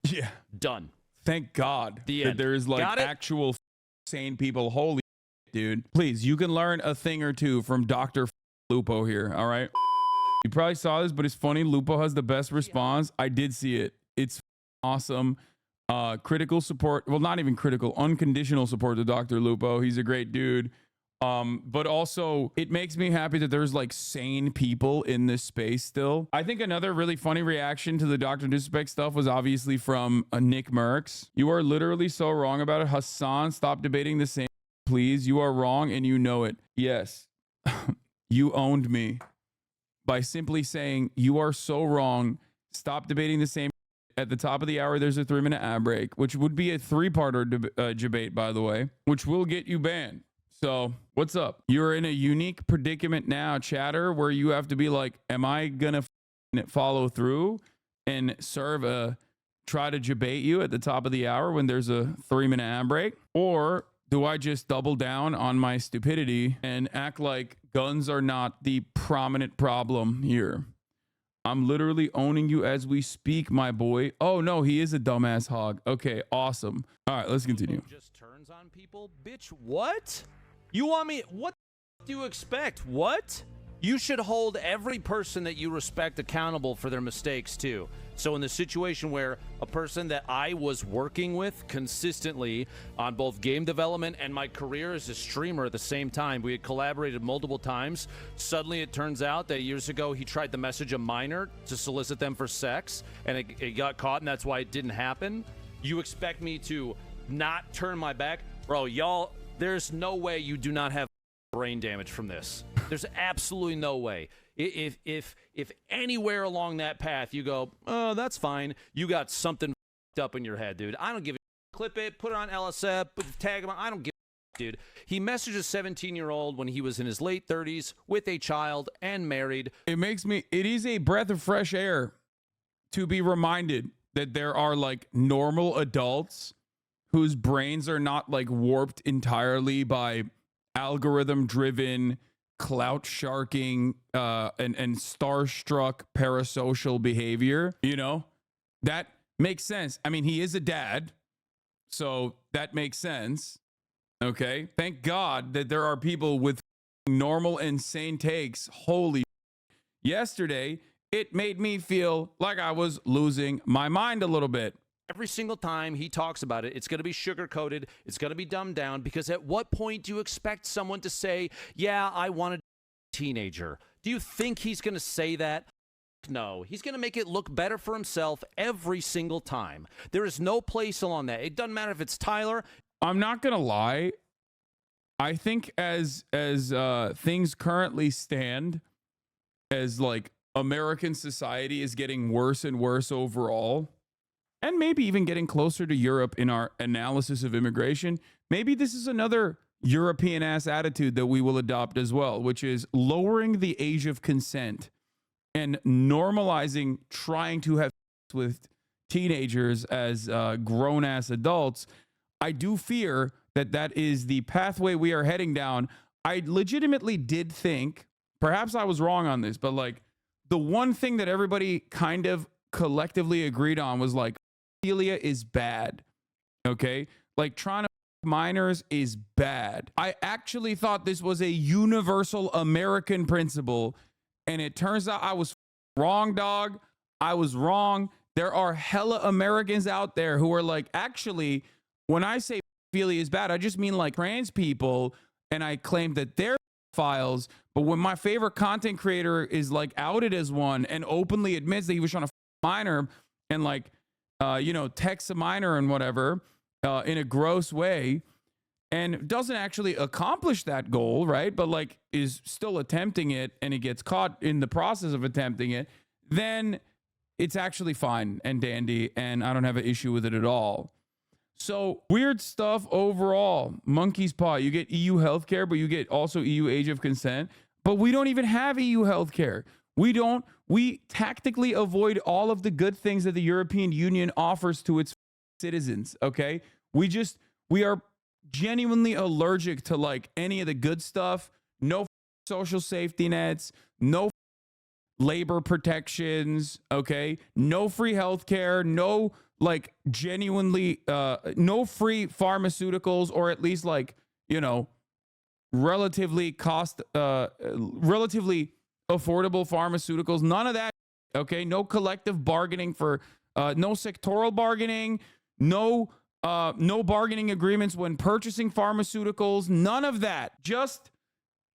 Yeah. Done. Thank God The that end. there's like actual sane people. Holy dude. Please, you can learn a thing or two from Dr. Lupo here. All right. You probably saw this, but it's funny. Lupo has the best response. I did see it. It's awesome. Critical support. Well, not even critical, unconditional support to Dr. Lupo. He's a great dude. But also it makes me happy that there's like sane people in this space still. I think another really funny reaction to the Dr. Disrespect stuff was obviously from Nick Merckx. You are literally so wrong about it. Hassan, stop debating the same, please. You are wrong and you know it. Yes. You owned me by simply saying you are so wrong. Stop debating the same. At the top of the hour, there's a 3-minute ad break, which would be a 3-parter debate, by the way, which will get you banned. So what's up? You're in a unique predicament now, chatter, where you have to be like, am I going to follow through and try to debate you at the top of the hour when there's a 3-minute ad break? Or do I just double down on my stupidity and act like guns are not the prominent problem here? I'm literally owning you as we speak, my boy. Oh, no, he is a dumbass hog. Okay, awesome. All right, let's continue. Just turns on people? Bitch, what? You want me? What do you expect? What? You should hold every person that you respect accountable for their mistakes, too. So in the situation where a person that I was working with consistently on both game development and my career as a streamer at the same time, we had collaborated multiple times. Suddenly it turns out that years ago he tried to message a minor to solicit them for sex, and it got caught, and that's why it didn't happen. You expect me to not turn my back? Bro, y'all, there's no way you do not have brain damage from this. There's absolutely no way. If anywhere along that path you go, oh, that's fine, you got something up in your head, dude. I don't give a clip it, put it on LSF, tag him. I don't give a dude. He messaged a 17-year-old when he was in his late 30s with a child and married. It is a breath of fresh air to be reminded that there are like normal adults whose brains are not like warped entirely by algorithm driven clout sharking and starstruck parasocial behavior. You know, that makes sense. I mean, he is a dad, so that makes sense. Okay, thank God that there are people with normal and sane takes. Holy yesterday it made me feel like I was losing my mind a little bit. Every single time he talks about it, it's going to be sugar-coated. It's going to be dumbed down, because at what point do you expect someone to say, yeah, I wanted a teenager? Do you think he's going to say that? No. He's going to make it look better for himself every single time. There is no place along that. It doesn't matter if it's Tyler. I'm not going to lie. I think as things currently stand, as like American society is getting worse and worse overall, and maybe even getting closer to Europe in our analysis of immigration, maybe this is another European-ass attitude that we will adopt as well, which is lowering the age of consent and normalizing trying to have sex with teenagers as grown-ass adults. I do fear that that is the pathway we are heading down. I legitimately did think, perhaps I was wrong on this, but like the one thing that everybody kind of collectively agreed on was like, pedophilia is bad. Okay, like trying to minors is bad. I actually thought this was a universal American principle, and it turns out I was wrong, dog. I was wrong. There are hella Americans out there who are like, actually, when I say pedophilia is bad, I just mean like trans people, and I claim that they're pedophiles. But when my favorite content creator is like outed as one and openly admits that he was trying to minor and like text a minor and whatever in a gross way, and doesn't actually accomplish that goal, right? But like is still attempting it, and he gets caught in the process of attempting it, then it's actually fine and dandy, and I don't have an issue with it at all. So weird stuff overall. Monkey's paw. You get EU healthcare, but you get also EU age of consent. But we don't even have EU healthcare. We tactically avoid all of the good things that the European Union offers to its citizens, okay? We are genuinely allergic to like any of the good stuff. No social safety nets, no labor protections, okay? No free healthcare, no like genuinely no free pharmaceuticals, or at least like, you know, relatively relatively affordable pharmaceuticals. None of that. Okay, no collective bargaining for no sectoral bargaining, no bargaining agreements when purchasing pharmaceuticals, none of that. Just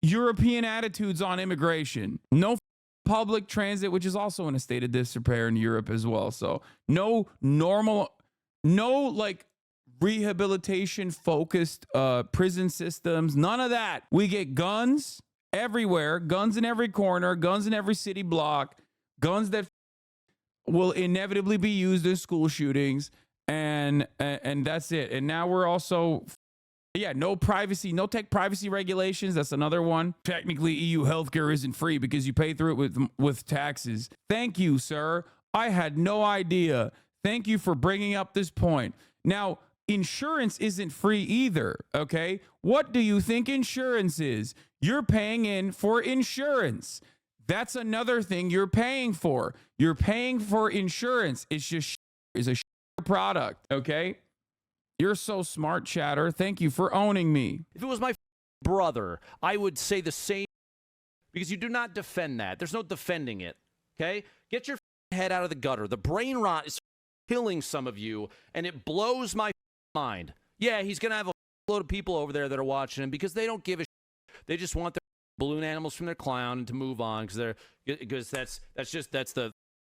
European attitudes on immigration. No public transit, which is also in a state of disrepair in Europe as well. So no normal, no like rehabilitation focused prison systems, none of that. We get guns everywhere, guns in every corner, guns in every city block, guns that will inevitably be used in school shootings, and that's it. And now we're also, yeah, no privacy, no tech privacy regulations. That's another one. Technically, EU healthcare isn't free because you pay through it with taxes. Thank you, sir. I had no idea. Thank you for bringing up this point. Now, insurance isn't free either, okay? What do you think insurance is? You're paying in for insurance. That's another thing you're paying for. You're paying for insurance. It's just is a product, okay? You're so smart, Chatter. Thank you for owning me. If it was my brother, I would say the same, because you do not defend that. There's no defending it, okay? Get your head out of the gutter. The brain rot is killing some of you, and it blows my mind. Yeah, he's going to have a load of people over there that are watching him because they don't give a shit. They just want their balloon animals from their clown and to move on because that's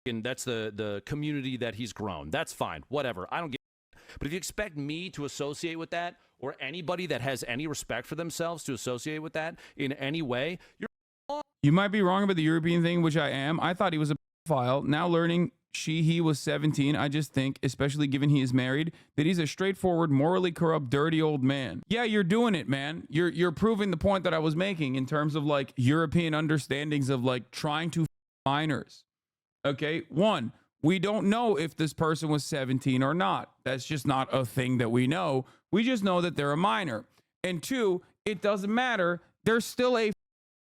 the community that he's grown. That's fine. Whatever. I don't give a shit. But if you expect me to associate with that, or anybody that has any respect for themselves to associate with that in any way, you're wrong. You might be wrong about the European thing, which I am. I thought he was a pedophile. Now learning he was 17, I just think, especially given he is married, that he's a straightforward, morally corrupt, dirty old man. Yeah, you're doing it, man. You're proving the point that I was making in terms of like European understandings of like trying to minors. Okay, one, we don't know if this person was 17 or not. That's just not a thing that we know. We just know that they're a minor. And two, it doesn't matter. They're still a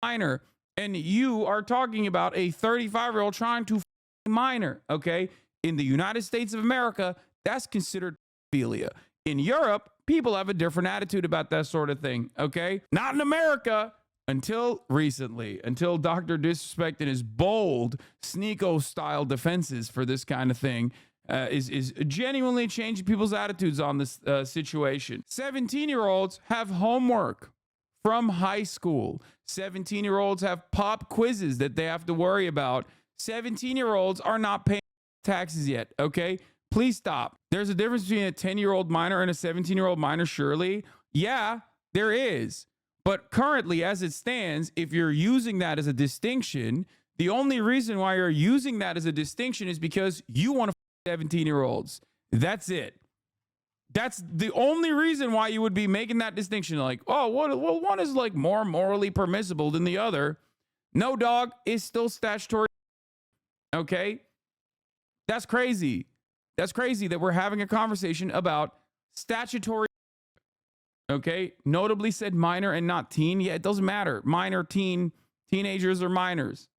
minor. And you are talking about a 35-year-old trying to minor, okay? In the United States of America, that's considered pedophilia. In Europe, people have a different attitude about that sort of thing, okay? Not in America until recently, until Dr. Disrespect and his bold Sneeko-style defenses for this kind of thing is genuinely changing people's attitudes on this situation. 17-year-olds have homework from high school. 17-year-olds have pop quizzes that they have to worry about. 17-year-olds are not paying taxes yet, okay? Please stop. There's a difference between a 10-year-old minor and a 17-year-old minor, surely. Yeah, there is. But currently, as it stands, if you're using that as a distinction, the only reason why you're using that as a distinction is because you want to 17-year-olds. That's it. That's the only reason why you would be making that distinction. Like, oh, well, one is like more morally permissible than the other. No, dog, it's still statutory. Okay, that's crazy. That's crazy that we're having a conversation about statutory. Okay, notably said minor and not teen. Yeah, it doesn't matter. Minor, teen, teenagers are minors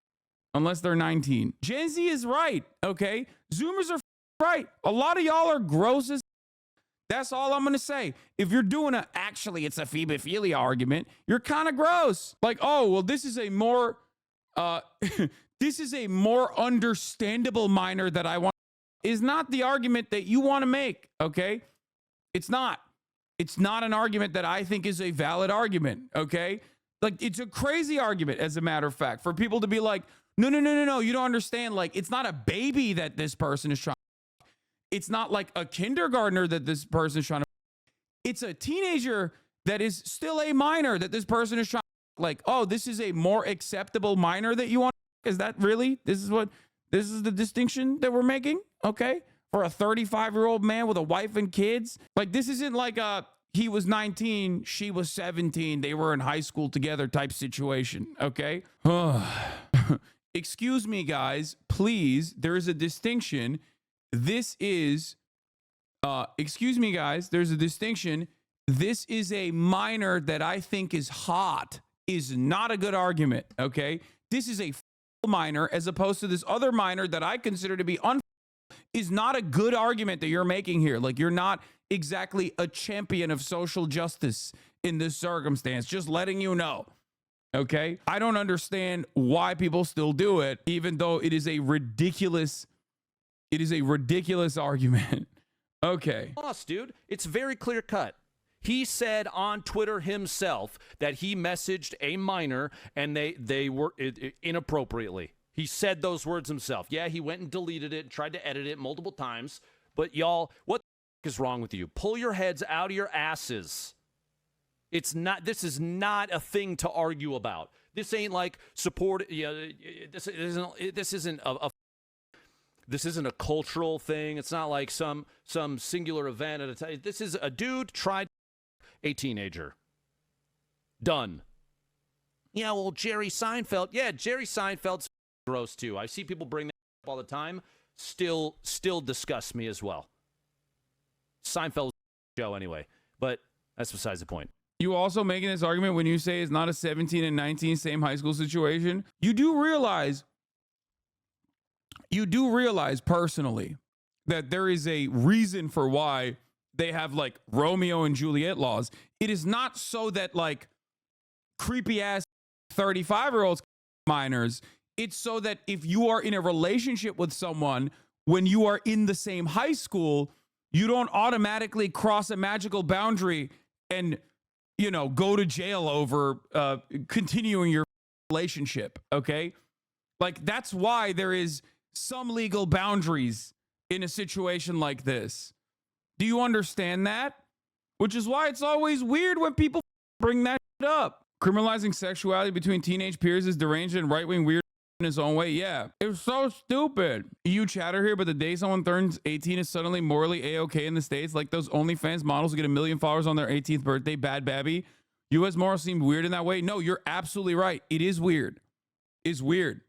unless they're 19. Gen Z is right. Okay, Zoomers are right. A lot of y'all are gross as. That's all I'm gonna say. If you're doing it's a phobophilia argument, you're kind of gross. Like, oh, well, this is a more this is a more understandable minor that I want, is not the argument that you want to make, okay? It's not. It's not an argument that I think is a valid argument, okay? Like, it's a crazy argument, as a matter of fact, for people to be like, no, you don't understand. Like, it's not a baby that this person is trying. It's not like a kindergartner that this person is trying to. It's a teenager that is still a minor that this person is trying. Like, oh, this is a more acceptable minor that you want. Is that really? This is the distinction that we're making? Okay. For a 35-year-old man with a wife and kids. Like, this isn't like he was 19, she was 17, they were in high school together type situation. Okay. Excuse me, guys, please. There is a distinction. This is, excuse me, guys, there's a distinction. This is a minor that I think is hot, is not a good argument. Okay. This is a minor as opposed to this other minor that I consider to be is not a good argument that you're making here. Like, you're not exactly a champion of social justice in this circumstance. Just letting you know. Okay? I don't understand why people still do it, even though it is a ridiculous argument. Okay. Boss, dude, it's very clear cut. He said on Twitter himself that he messaged a minor and they were inappropriately. He said those words himself. Yeah, he went and deleted it and tried to edit it multiple times. But y'all, what the is wrong with you? Pull your heads out of your asses. This is not a thing to argue about. This ain't like support. This isn't a cultural thing. It's not like some singular event at a time. This is a dude tried a teenager. Done. Yeah, well, Jerry Seinfeld. Yeah, Jerry Seinfeld's gross too. I see people bring that up all the time. Still disgusts me as well. Seinfeld's show anyway, but that's besides the point. You also making this argument when you say it's not a 17 and 19 same high school situation. You do realize personally that there is a reason for why they have like Romeo and Juliet laws. It is not so that like creepy ass 35-year-olds minors. It's so that if you are in a relationship with someone when you are in the same high school, you don't automatically cross a magical boundary and, you know, go to jail over continuing your relationship. Okay. Like, that's why there is some legal boundaries in a situation like this. Do you understand that? Which is why it's always weird when people bring that shit up. Criminalizing sexuality between teenage peers is deranged and right-wing weird in his own way. Yeah, it's so stupid. You chatter here, but the day someone turns 18 is suddenly morally A-okay in the States. Like those OnlyFans models who get 1 million followers on their 18th birthday. Bad babby. U.S. morals seem weird in that way. No, you're absolutely right. It is weird. It's weird.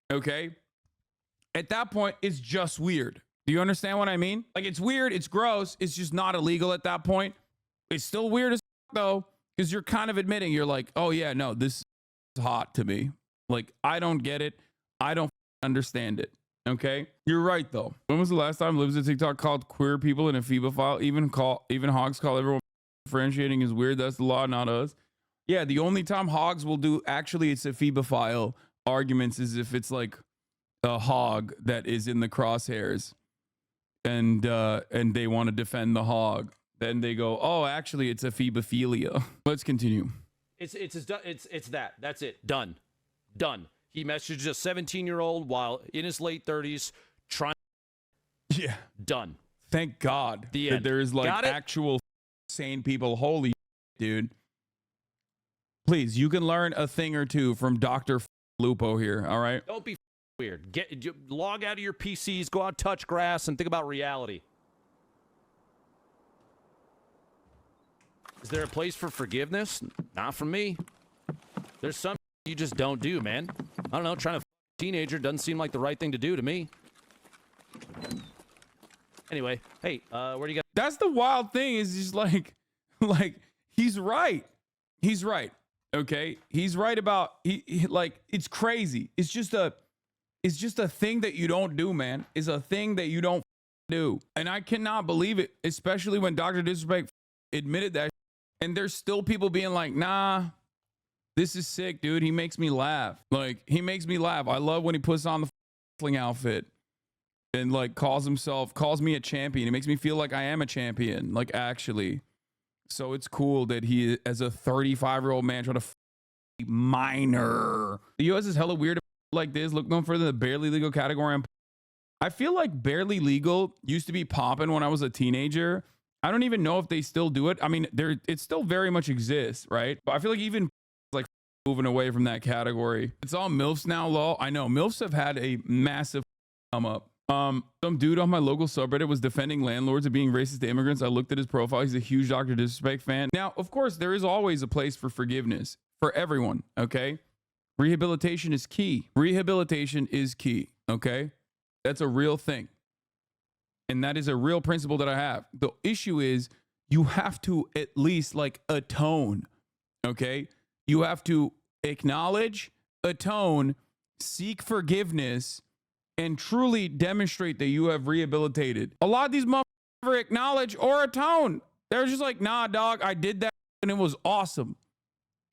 Okay? At that point, it's just weird. Do you understand what I mean? Like, it's weird. It's gross. It's just not illegal at that point. It's still weird as though, because you're kind of admitting, you're like, oh yeah, no, this is hot to me. Like, I don't get it. I don't understand it. Okay? You're right, though. When was the last time Libs at TikTok called queer people in a Phoebophile? Even hogs call everyone differentiating is weird. That's the law, not us. Yeah, the only time hogs will do actually it's a Phoebophile arguments is if it's like a hog that is in the crosshairs and they want to defend the hog. Then they go, oh, actually, it's a Phoebophilia. Let's continue. It's that. That's it. Done. He messaged a 17-year-old while in his late 30s trying. Yeah. Done. Thank God the that end. there is like actual sane people. Holy dude. Please, you can learn a thing or two from Dr. Lupo here. All right. Don't be weird. Log out of your PCs, go out, touch grass, and think about reality. Is there a place for forgiveness? Not from me. There's some you just don't do, man. I don't know, trying to a teenager doesn't seem like the right thing to do to me. Anyway, hey, where do you go? That's the wild thing is just like he's right. He's right. Okay? He's right about he like it's crazy. It's just a thing that you don't do, man. It's a thing that you don't do. And I cannot believe it, especially when Dr. Disrespect admitted that. And there's still people being like, nah, this is sick, dude. He makes me laugh. Like, he makes me laugh. I love when he puts on the wrestling outfit and like calls me a champion. It makes me feel like I am a champion, like actually. So it's cool that he, as a 35-year-old man, trying to minor. The U.S. is hella weird like this. Look no further than the barely legal category. I feel like barely legal used to be popping when I was a teenager. I don't even know if they still do it. I mean, it still very much exists, right? But I feel like even like moving away from that category. It's all MILFs now, lol. I know MILFs have had a massive come up. Some dude on my local subreddit was defending landlords of being racist to immigrants. I looked at his profile. He's a huge Dr. Disrespect fan. Now, of course, there is always a place for forgiveness for everyone, okay? Rehabilitation is key. Rehabilitation is key, okay? That's a real thing. And that is a real principle that I have. The issue is you have to at least like atone, okay? You have to acknowledge, atone, seek forgiveness, and truly demonstrate that you have rehabilitated. A lot of these motherfuckers never acknowledge or atone. They're just like, nah, dog, I did that and it was awesome.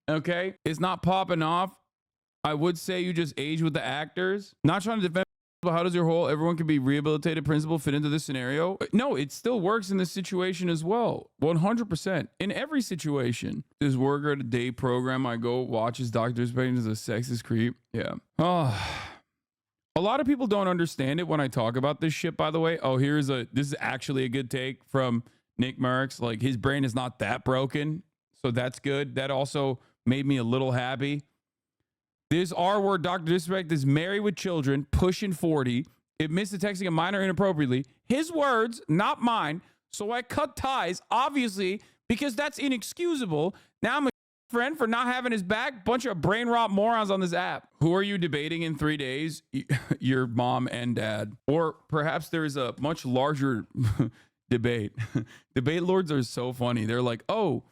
Okay? It's not popping off. I would say you just age with the actors. Not trying to defend, but how does your whole everyone can be rehabilitated principle fit into this scenario? No, it still works in this situation as well. 100%. In every situation. This worker at a day program I go watch his doctor's patient is a sexist creep. Yeah. Oh. A lot of people don't understand it when I talk about this shit, by the way. Oh, this is actually a good take from Nick Merckx. Like, his brain is not that broken. So that's good. That also made me a little happy. This R-word Dr. Disrespect is married with children, pushing 40. Admits to texting a minor inappropriately. His words, not mine. So I cut ties, obviously, because that's inexcusable. Now I'm a friend for not having his back. Bunch of brain rot morons on this app. Who are you debating in 3 days? Your mom and dad. Or perhaps there is a much larger debate. Debate lords are so funny. They're like, oh,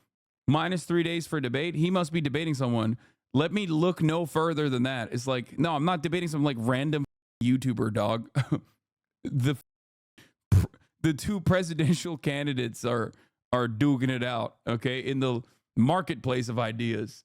minus 3 days for debate. He must be debating someone. Let me look no further than that. It's like, no, I'm not debating some like random YouTuber, dog. The two presidential candidates are duking it out, okay, in the marketplace of ideas.